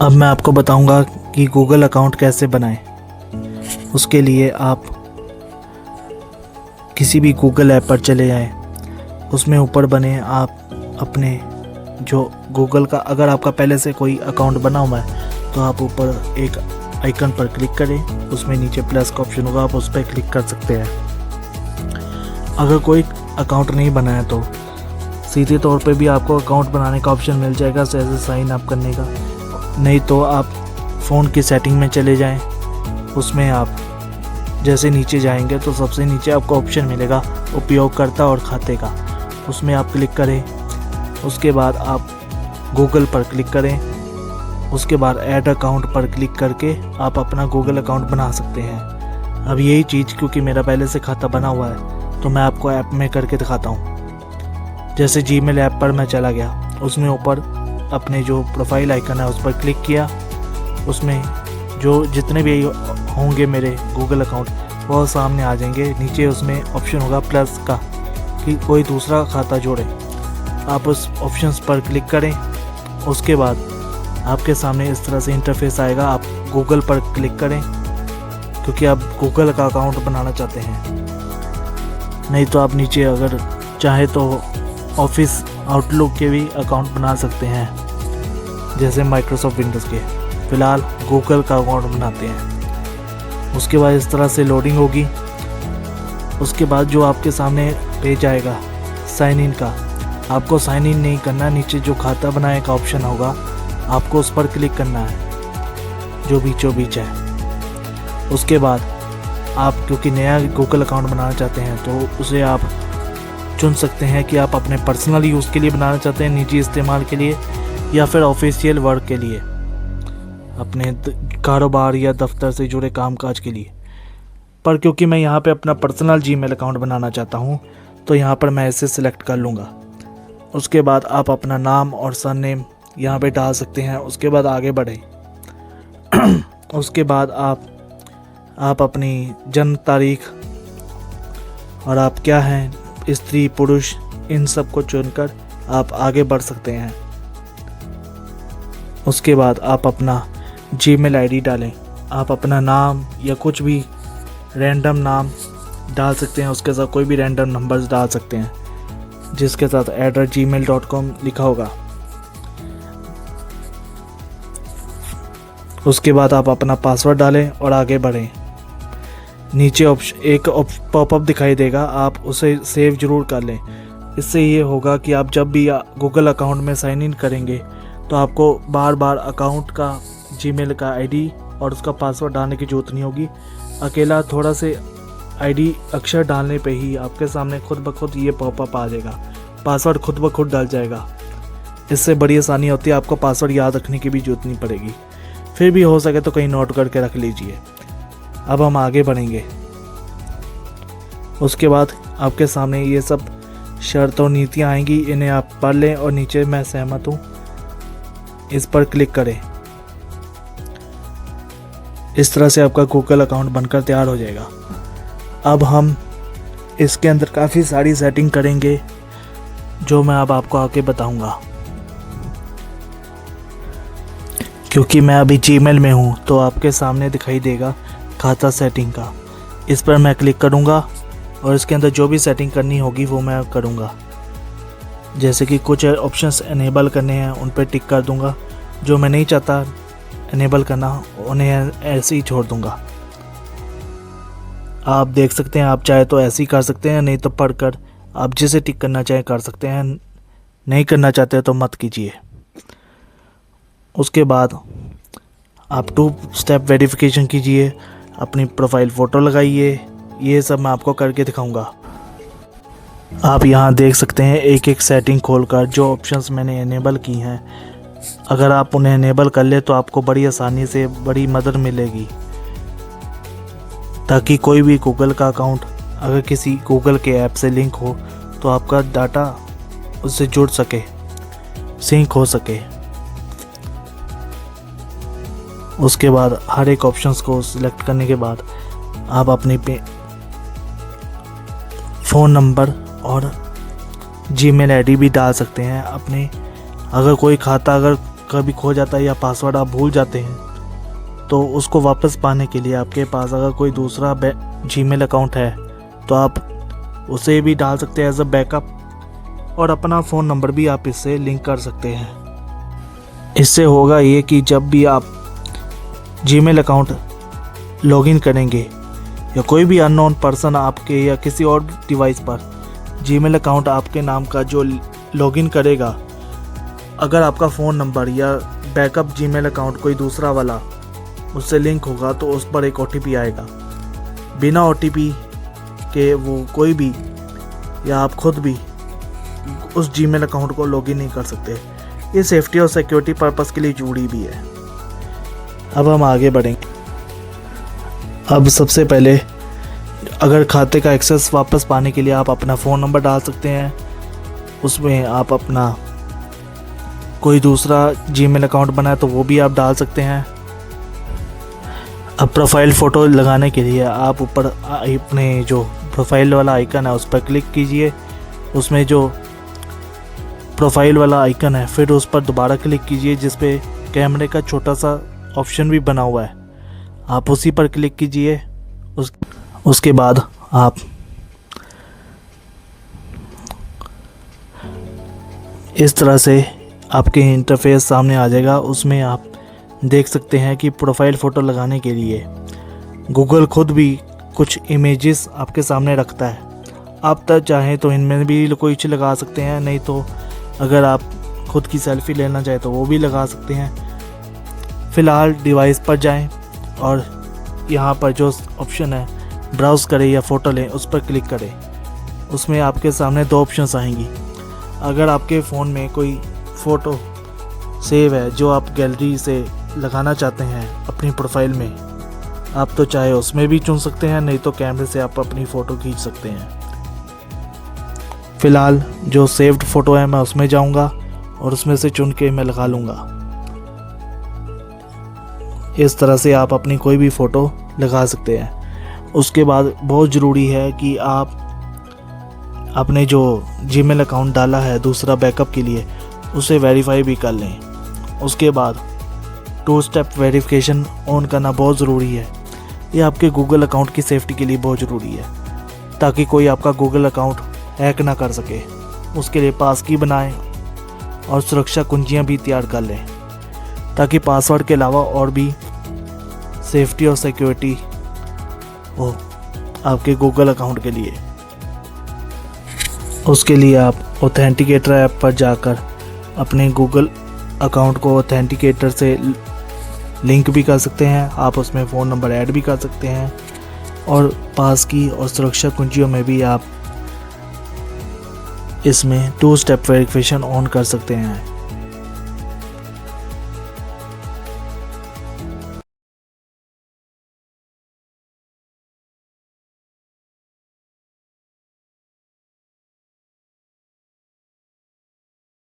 अब मैं आपको बताऊंगा कि गूगल अकाउंट कैसे बनाएं। उसके लिए आप किसी भी गूगल ऐप पर चले जाएं, उसमें ऊपर बने आप अपने जो गूगल का, अगर आपका पहले से कोई अकाउंट बना हुआ है तो आप ऊपर एक आइकन पर क्लिक करें, उसमें नीचे प्लस का ऑप्शन होगा, आप उस पर क्लिक कर सकते हैं। अगर कोई अकाउंट नहीं बनाया तो सीधे तौर पे भी आपको अकाउंट बनाने का ऑप्शन मिल जाएगा, जैसे साइन अप करने का। नहीं तो आप फ़ोन की सेटिंग में चले जाएं, उसमें आप जैसे नीचे जाएंगे तो सबसे नीचे आपको ऑप्शन मिलेगा उपयोगकर्ता और खाते का, उसमें आप क्लिक करें। उसके बाद आप गूगल पर क्लिक करें, उसके बाद ऐड अकाउंट पर क्लिक करके आप अपना गूगल अकाउंट बना सकते हैं। अब यही चीज़ क्योंकि मेरा पहले से खाता बना हुआ है तो मैं आपको ऐप में करके दिखाता हूँ। जैसे जीमेल ऐप पर मैं चला गया, उसमें ऊपर अपने जो प्रोफाइल आइकन है उस पर क्लिक किया, उसमें जो जितने भी होंगे मेरे गूगल अकाउंट वो सामने आ जाएंगे। नीचे उसमें ऑप्शन होगा प्लस का कि कोई दूसरा खाता जोड़े, आप उस ऑप्शंस पर क्लिक करें। उसके बाद आपके सामने इस तरह से इंटरफेस आएगा, आप गूगल पर क्लिक करें क्योंकि आप गूगल का अकाउंट बनाना चाहते हैं। नहीं तो आप नीचे अगर चाहे तो ऑफिस आउटलुक के भी अकाउंट बना सकते हैं, जैसे माइक्रोसॉफ्ट विंडोज़ के। फ़िलहाल गूगल का अकाउंट बनाते हैं। उसके बाद इस तरह से लोडिंग होगी। उसके बाद जो आपके सामने पेज आएगा साइन इन का, आपको साइन इन नहीं करना, नीचे जो खाता बनाए का ऑप्शन होगा आपको उस पर क्लिक करना है जो बीचों बीच है। उसके बाद आप क्योंकि नया गूगल अकाउंट बनाना चाहते हैं तो उसे आप चुन सकते हैं कि आप अपने पर्सनल यूज़ के लिए बनाना चाहते हैं, निजी इस्तेमाल के लिए, या फिर ऑफिशियल वर्क के लिए, अपने कारोबार या दफ्तर से जुड़े कामकाज के लिए। पर क्योंकि मैं यहाँ पे अपना पर्सनल जीमेल अकाउंट बनाना चाहता हूँ तो यहाँ पर मैं इसे सिलेक्ट कर लूँगा। उसके बाद आप अपना नाम और सरनेम यहाँ पे डाल सकते हैं। उसके बाद आगे बढ़ें। उसके बाद आप अपनी जन्म तारीख और आप क्या हैं, स्त्री पुरुष, इन सब को चुनकर आप आगे बढ़ सकते हैं। उसके बाद आप अपना जीमेल आईडी डालें, आप अपना नाम या कुछ भी रैंडम नाम डाल सकते हैं, उसके साथ कोई भी रैंडम नंबर्स डाल सकते हैं जिसके साथ @gmail.com लिखा होगा। उसके बाद आप अपना पासवर्ड डालें और आगे बढ़ें। नीचे एक पॉपअप दिखाई देगा, आप उसे सेव ज़रूर कर लें। इससे ये होगा कि आप जब भी गूगल अकाउंट में साइन इन करेंगे तो आपको बार बार अकाउंट का जीमेल का आईडी और उसका पासवर्ड डालने की ज़रूरत नहीं होगी। अकेला थोड़ा से आईडी अक्षर डालने पे ही आपके सामने खुद ब खुद ये पॉपअप आ जाएगा, पासवर्ड खुद ब खुद डल जाएगा। इससे बड़ी आसानी होती है, आपको पासवर्ड याद रखने की भी ज़रूरत नहीं पड़ेगी। फिर भी हो सके तो कहीं नोट करके रख लीजिए। अब हम आगे बढ़ेंगे। उसके बाद आपके सामने ये सब शर्त और नीतियाँ आएंगी, इन्हें आप पढ़ लें और नीचे मैं सहमत हूँ इस पर क्लिक करें। इस तरह से आपका गूगल अकाउंट बनकर तैयार हो जाएगा। अब हम इसके अंदर काफ़ी सारी सेटिंग करेंगे जो मैं अब आपको आगे बताऊंगा। क्योंकि मैं अभी जीमेल में हूँ तो आपके सामने दिखाई देगा खाता सेटिंग का, इस पर मैं क्लिक करूँगा और इसके अंदर जो भी सेटिंग करनी होगी वो मैं करूँगा। जैसे कि कुछ ऑप्शंस इनेबल करने हैं उन पर टिक कर दूँगा, जो मैं नहीं चाहता इनेबल करना उन्हें ऐसे ही छोड़ दूँगा। आप देख सकते हैं, आप चाहे तो ऐसे ही कर सकते हैं, नहीं तो पढ़कर आप जिसे टिक करना चाहें कर सकते हैं, नहीं करना चाहते तो मत कीजिए। उसके बाद आप 2 स्टेप वेरिफिकेशन कीजिए, अपनी प्रोफाइल फ़ोटो लगाइए, ये सब मैं आपको करके दिखाऊंगा। आप यहाँ देख सकते हैं एक एक सेटिंग खोलकर जो ऑप्शंस मैंने इनेबल की हैं। अगर आप उन्हें इनेबल कर ले तो आपको बड़ी आसानी से बड़ी मदद मिलेगी, ताकि कोई भी गूगल का अकाउंट अगर किसी गूगल के ऐप से लिंक हो तो आपका डाटा उससे जुड़ सके, सिंक हो सके। उसके बाद हर एक ऑप्शंस को सिलेक्ट करने के बाद आप अपने फ़ोन नंबर और जीमेल आईडी भी डाल सकते हैं अपने। अगर कोई खाता अगर कभी खो जाता है या पासवर्ड आप भूल जाते हैं, तो उसको वापस पाने के लिए आपके पास अगर कोई दूसरा जीमेल अकाउंट है तो आप उसे भी डाल सकते हैं एज अ बैकअप, और अपना फ़ोन नंबर भी आप इससे लिंक कर सकते हैं। इससे होगा ये कि जब भी आप जीमेल अकाउंट लॉगिन करेंगे या कोई भी अननोन पर्सन आपके या किसी और डिवाइस पर जीमेल अकाउंट आपके नाम का जो लॉगिन करेगा, अगर आपका फ़ोन नंबर या बैकअप जीमेल अकाउंट कोई दूसरा वाला उससे लिंक होगा तो उस पर एक OTP आएगा। बिना OTP के वो कोई भी या आप खुद भी उस जीमेल अकाउंट को लॉगिन नहीं कर सकते। ये सेफ्टी और सिक्योरिटी पर्पस के लिए जुड़ी भी है। अब हम आगे बढ़ेंगे। अब सबसे पहले अगर खाते का एक्सेस वापस पाने के लिए आप अपना फ़ोन नंबर डाल सकते हैं, उसमें आप अपना कोई दूसरा जीमेल अकाउंट बनाए तो वो भी आप डाल सकते हैं। अब प्रोफाइल फ़ोटो लगाने के लिए आप ऊपर अपने जो प्रोफाइल वाला आइकन है उस पर क्लिक कीजिए। उसमें जो प्रोफाइल वाला आइकन है फिर उस पर दोबारा क्लिक कीजिए, जिस पे कैमरे का छोटा सा ऑप्शन भी बना हुआ है, आप उसी पर क्लिक कीजिए। उसके बाद आप इस तरह से आपके इंटरफेस सामने आ जाएगा। उसमें आप देख सकते हैं कि प्रोफाइल फ़ोटो लगाने के लिए गूगल खुद भी कुछ इमेजेस आपके सामने रखता है। आप तब चाहें तो इनमें भी कोई चीज़ लगा सकते हैं, नहीं तो अगर आप खुद की सेल्फ़ी लेना चाहें तो वो भी लगा सकते हैं। फ़िलहाल डिवाइस पर जाएं और यहाँ पर जो ऑप्शन है ब्राउज़ करें या फ़ोटो लें उस पर क्लिक करें। उसमें आपके सामने दो ऑप्शंस आएंगी। अगर आपके फ़ोन में कोई फ़ोटो सेव है जो आप गैलरी से लगाना चाहते हैं अपनी प्रोफाइल में, आप तो चाहे उसमें भी चुन सकते हैं, नहीं तो कैमरे से आप अपनी फ़ोटो खींच सकते हैं। फ़िलहाल जो सेव्ड फ़ोटो है मैं उसमें जाऊंगा और उसमें से चुन के मैं लगा लूँगा। इस तरह से आप अपनी कोई भी फ़ोटो लगा सकते हैं। उसके बाद बहुत ज़रूरी है कि आप अपने जो जीमेल अकाउंट डाला है दूसरा बैकअप के लिए उसे वेरीफाई भी कर लें। उसके बाद 2 स्टेप वेरिफिकेशन ऑन करना बहुत ज़रूरी है। ये आपके गूगल अकाउंट की सेफ्टी के लिए बहुत ज़रूरी है, ताकि कोई आपका गूगल अकाउंट हैक ना कर सके। उसके लिए पास की बनाएं और सुरक्षा कुंजियां भी तैयार कर लें, ताकि पासवर्ड के अलावा और भी सेफ्टी और सिक्योरिटी हो आपके गूगल अकाउंट के लिए। उसके लिए आप ऑथेंटिकेटर ऐप पर जाकर अपने गूगल अकाउंट को ऑथेंटिकेटर से लिंक भी कर सकते हैं। आप उसमें फ़ोन नंबर ऐड भी कर सकते हैं और पास की और सुरक्षा कुंजियों में भी आप इसमें 2 स्टेप वेरिफिकेशन ऑन कर सकते हैं।